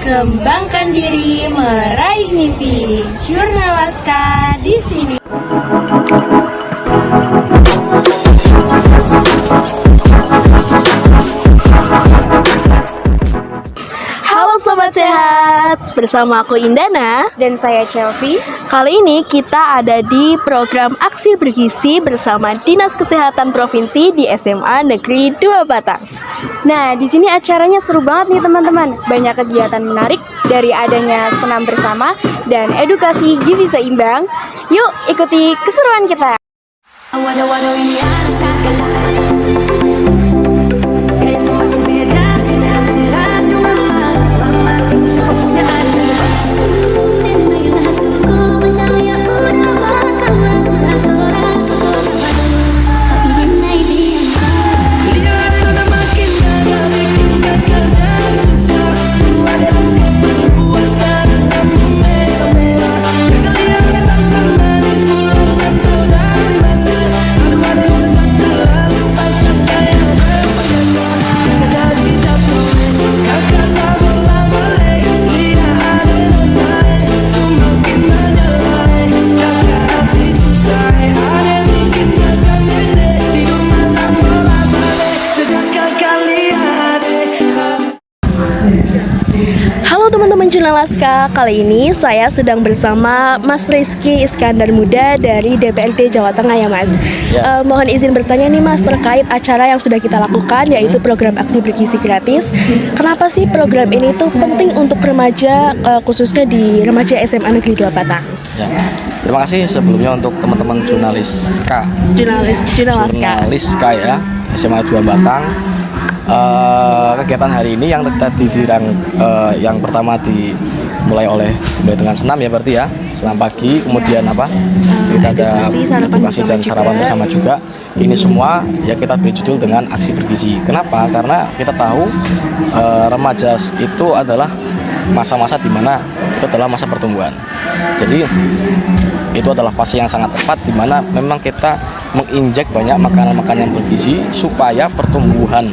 Kembangkan diri, meraih mimpi. Jurnalaska di sini. Halo Sobat Sehat, bersama aku Indana Dan saya Chelsea. Kali ini kita ada di program Aksi Bergizi bersama Dinas Kesehatan Provinsi di SMA Negeri 2 Batang. Nah, di sini acaranya seru banget nih teman-teman. Banyak kegiatan menarik dari adanya senam bersama dan edukasi gizi seimbang. Yuk ikuti keseruan kita. Halo teman-teman Jurnalaska, kali ini saya sedang bersama Mas Rizky Iskandar Muda dari DPRD Jawa Tengah ya Mas. Mohon izin bertanya nih Mas terkait acara yang sudah kita lakukan yaitu program Aksi Bergizi Gratis. Kenapa sih program ini tuh penting untuk remaja, khususnya di remaja SMA Negeri 2 Batang? Ya. Terima kasih sebelumnya untuk teman-teman Jurnalaska ya SMA 2 Batang. Kegiatan hari ini yang tadi yang pertama dimulai dengan senam ya berarti ya, senam pagi, kemudian apa kita ada edukasi dan sarapan bersama juga. Ini semua ya kita beri judul dengan Aksi Bergizi. Kenapa? Karena kita tahu remaja itu adalah masa-masa di mana itu adalah masa pertumbuhan. Jadi itu adalah fase yang sangat tepat di mana memang kita menginjek banyak makanan-makanan yang bergizi supaya pertumbuhan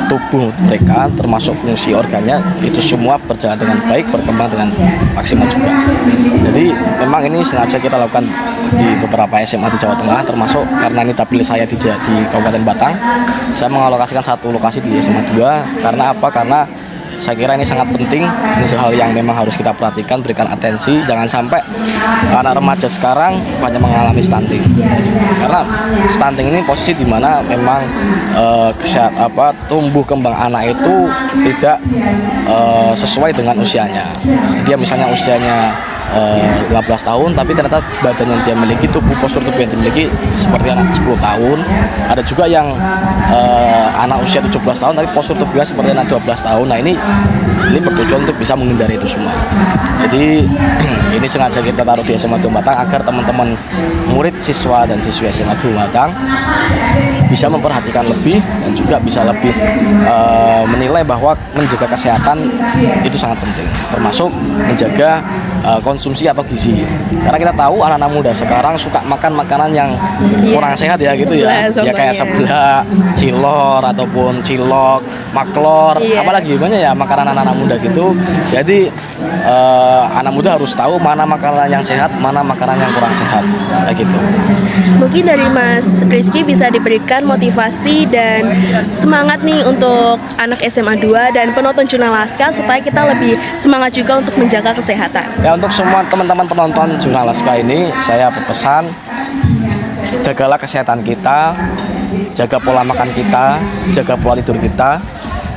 tubuh mereka termasuk fungsi organnya itu semua berjalan dengan baik, berkembang dengan maksimal juga. Jadi memang ini sengaja kita lakukan di beberapa SMA di Jawa Tengah, termasuk karena ini dapil saya di Kabupaten Batang, saya mengalokasikan satu lokasi di SMA 2. Karena apa? Karena saya kira ini sangat penting, ini hal yang memang harus kita perhatikan, berikan atensi. Jangan sampai anak remaja sekarang banyak mengalami stunting. Karena stunting ini posisi di mana memang tumbuh kembang anak itu tidak sesuai dengan usianya. Dia misalnya usianya 15 tahun tapi ternyata badan yang dia miliki, postur tubuh yang dimiliki seperti anak 10 tahun. Ada juga yang anak usia 17 tahun tapi postur tubuhnya seperti anak 12 tahun. Nah ini bertujuan untuk bisa menghindari itu semua. Jadi ini sengaja kita taruh di SMA 2 Batang agar teman-teman murid, siswa dan siswi SMA 2 Batang bisa memperhatikan lebih dan juga bisa lebih menilai bahwa menjaga kesehatan itu sangat penting, termasuk menjaga konsumsi atau gizi. Karena kita tahu anak-anak muda sekarang suka makan makanan yang kurang sehat ya gitu ya. Ya kayak seblak, cilor ataupun cilok, maklor, apalagi banyak ya makanan anak-anak muda gitu. Jadi anak muda harus tahu mana makanan yang sehat, mana makanan yang kurang sehat. Kayak gitu. Mungkin dari Mas Rizky bisa diberikan motivasi dan semangat nih untuk anak SMA 2 dan penonton Jurnalaska supaya kita lebih semangat juga untuk menjaga kesehatan. Ya, untuk semua teman-teman penonton Jurnalaska ini saya berpesan, jagalah kesehatan kita, jaga pola makan kita, jaga pola tidur kita.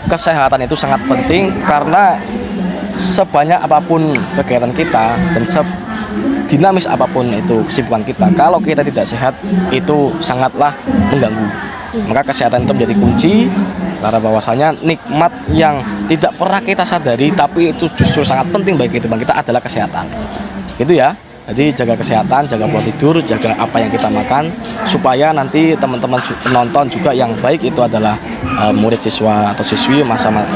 Kesehatan itu sangat penting karena sebanyak apapun kegiatan kita dan dinamis apapun itu kesibukan kita, kalau kita tidak sehat itu sangatlah mengganggu. Maka kesehatan itu menjadi kunci, karena bahwasanya nikmat yang tidak pernah kita sadari tapi itu justru sangat penting bagi kehidupan kita adalah kesehatan. Gitu ya. Jadi jaga kesehatan, jaga pola tidur, jaga apa yang kita makan supaya nanti teman-teman penonton juga yang baik itu adalah murid siswa atau siswi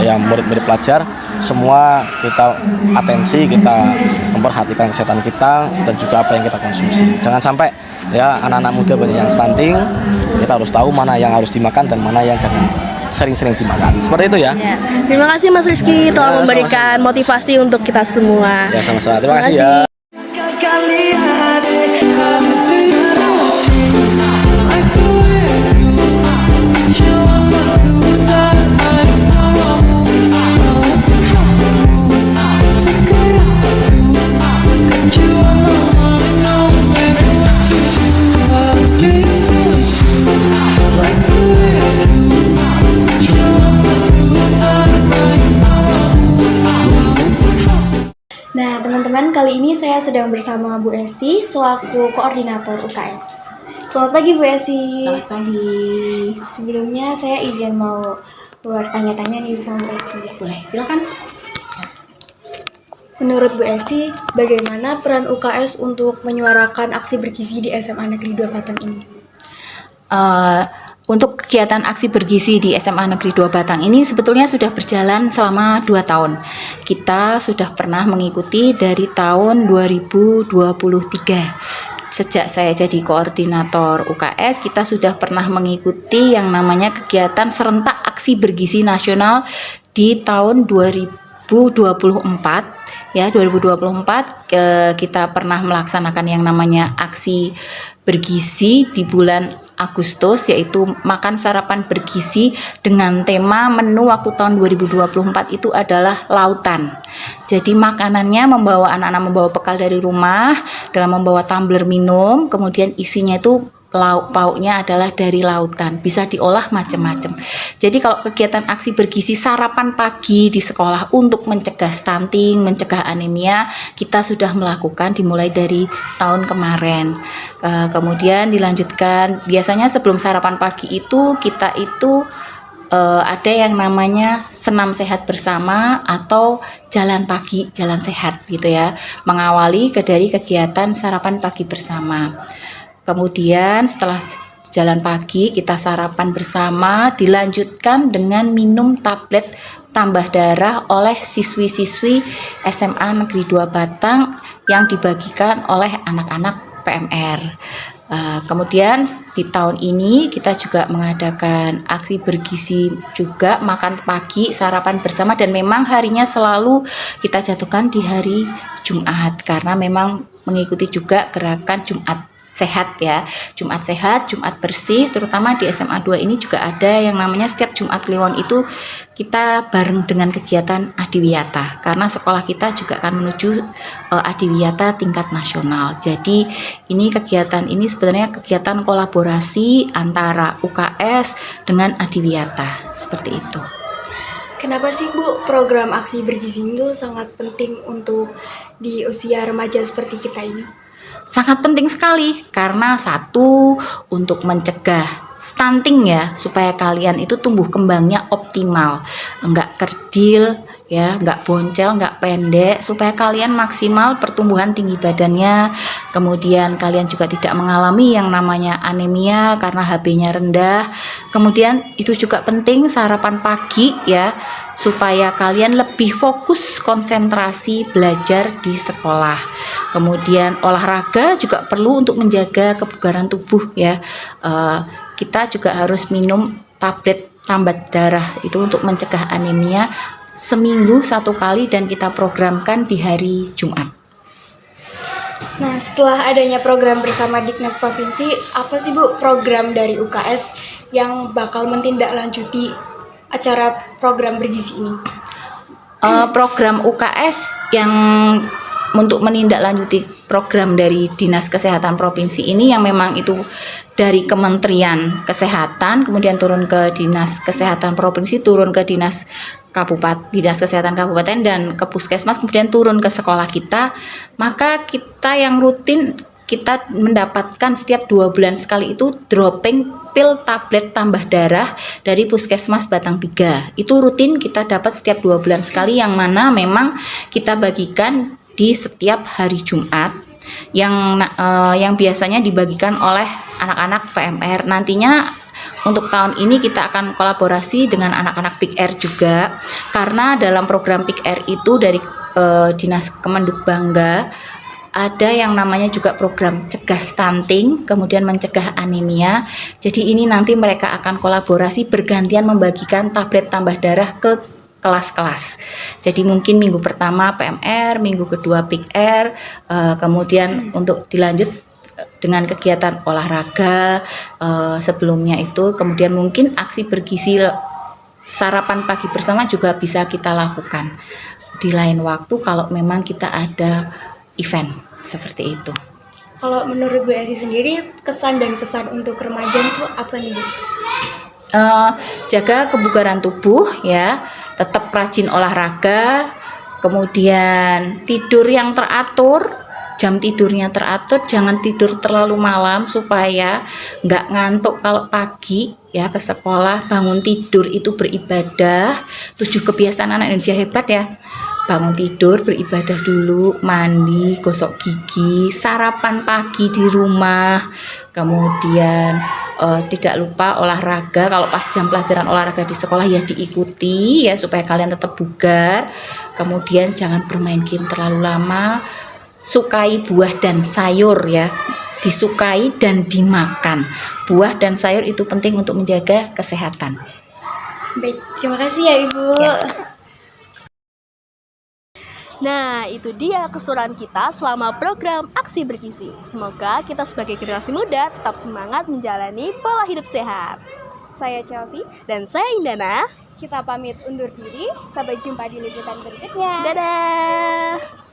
yang murid-murid pelajar, semua kita atensi, kita memperhatikan kesehatan kita dan juga apa yang kita konsumsi. Jangan sampai ya anak-anak muda banyak yang stunting, kita harus tahu mana yang harus dimakan dan mana yang jangan. sering-sering dimakan. Seperti itu ya. Ya. Terima kasih Mas Rizky telah memberikan motivasi untuk kita semua. Ya sama-sama. Terima kasih ya. Nah, teman-teman, kali ini saya sedang bersama Bu Esi selaku koordinator UKS. Selamat pagi Bu Esi. Selamat pagi. Sebelumnya saya izin mau bertanya-tanya nih sama Bu Esi. Boleh, silakan. Menurut Bu Esi, bagaimana peran UKS untuk menyuarakan aksi bergizi di SMA Negeri 2 Batang ini? Untuk kegiatan aksi bergizi di SMA Negeri 2 Batang ini sebetulnya sudah berjalan selama 2 tahun. Kita sudah pernah mengikuti dari tahun 2023. Sejak saya jadi koordinator UKS, kita sudah pernah mengikuti yang namanya kegiatan serentak aksi bergizi nasional di tahun 2024. Ya, 2024 kita pernah melaksanakan yang namanya aksi bergizi di bulan Agustus, yaitu makan sarapan bergizi dengan tema menu waktu tahun 2024 itu adalah lautan. Jadi makanannya anak-anak membawa bekal dari rumah dengan membawa tumbler minum, kemudian isinya itu lauk pauknya adalah dari lautan, bisa diolah macam-macam. Jadi kalau kegiatan aksi bergizi sarapan pagi di sekolah untuk mencegah stunting, mencegah anemia, kita sudah melakukan dimulai dari tahun kemarin. Kemudian dilanjutkan, biasanya sebelum sarapan pagi itu kita itu ada yang namanya senam sehat bersama atau jalan pagi, jalan sehat gitu ya, mengawali dari kegiatan sarapan pagi bersama. Kemudian setelah jalan pagi kita sarapan bersama, dilanjutkan dengan minum tablet tambah darah oleh siswi-siswi SMA Negeri 2 Batang yang dibagikan oleh anak-anak PMR. Kemudian di tahun ini kita juga mengadakan aksi bergizi juga, makan pagi sarapan bersama, dan memang harinya selalu kita jatuhkan di hari Jumat karena memang mengikuti juga gerakan Jumat sehat ya, Jumat sehat, Jumat bersih, terutama di SMA 2 ini juga ada yang namanya setiap Jumat Kliwon itu kita bareng dengan kegiatan Adiwiyata, karena sekolah kita juga akan menuju Adiwiyata tingkat nasional. Jadi ini kegiatan ini sebenarnya kegiatan kolaborasi antara UKS dengan Adiwiyata, seperti itu. Kenapa sih Bu program aksi bergizi itu sangat penting untuk di usia remaja seperti kita ini? Sangat penting sekali karena satu, untuk mencegah stunting ya, supaya kalian itu tumbuh kembangnya optimal, enggak kerdil ya, enggak boncel, enggak pendek, supaya kalian maksimal pertumbuhan tinggi badannya. Kemudian kalian juga tidak mengalami yang namanya anemia karena HB-nya rendah. Kemudian itu juga penting sarapan pagi ya, supaya kalian lebih fokus konsentrasi belajar di sekolah. Kemudian olahraga juga perlu untuk menjaga kebugaran tubuh ya. Kita juga harus minum tablet tambah darah itu untuk mencegah anemia seminggu 1 kali, dan kita programkan di hari Jumat. Nah, setelah adanya program bersama Diknas Provinsi, apa sih Bu program dari UKS yang bakal mentindaklanjuti acara program bergizi ini? Program UKS yang untuk menindaklanjuti program dari Dinas Kesehatan Provinsi ini yang memang itu dari Kementerian Kesehatan, kemudian turun ke Dinas Kesehatan Provinsi, turun ke Dinas Kesehatan Kabupaten dan ke Puskesmas, kemudian turun ke sekolah kita. Maka kita yang rutin kita mendapatkan setiap 2 bulan sekali itu dropping pil tablet tambah darah dari Puskesmas Batang 3. Itu rutin kita dapat setiap 2 bulan sekali, yang mana memang kita bagikan di setiap hari Jumat yang biasanya dibagikan oleh anak-anak PMR. Nantinya untuk tahun ini kita akan kolaborasi dengan anak-anak PIK-R juga, karena dalam program PIK-R itu dari Dinas Kemendikbangga ada yang namanya juga program cegah stunting, kemudian mencegah anemia. Jadi ini nanti mereka akan kolaborasi bergantian membagikan tablet tambah darah ke kelas-kelas. Jadi mungkin minggu pertama PMR, minggu kedua PIK-R, kemudian untuk dilanjut dengan kegiatan olahraga sebelumnya itu, kemudian mungkin aksi bergizi sarapan pagi bersama juga bisa kita lakukan di lain waktu kalau memang kita ada event seperti itu. Kalau menurut Bu Esi sendiri, kesan dan pesan untuk remaja itu apa nih Bu? Jaga kebugaran tubuh ya, tetap rajin olahraga, kemudian tidur yang teratur, jam tidurnya teratur, jangan tidur terlalu malam supaya nggak ngantuk kalau pagi ya ke sekolah. Bangun tidur itu beribadah, 7 kebiasaan anak Indonesia hebat ya. Bangun tidur, beribadah dulu, mandi, gosok gigi, sarapan pagi di rumah, kemudian tidak lupa olahraga. Kalau pas jam pelajaran olahraga di sekolah ya diikuti ya supaya kalian tetap bugar. Kemudian jangan bermain game terlalu lama. Sukai buah dan sayur ya, disukai dan dimakan. Buah dan sayur itu penting untuk menjaga kesehatan. Baik, terima kasih ya Ibu. Ya. Nah, itu dia keseruan kita selama program Aksi Bergizi. Semoga kita sebagai generasi muda tetap semangat menjalani pola hidup sehat. Saya Chelsea, Dan saya Indana. kita pamit undur diri. Sampai jumpa di liputan berikutnya. Dadah!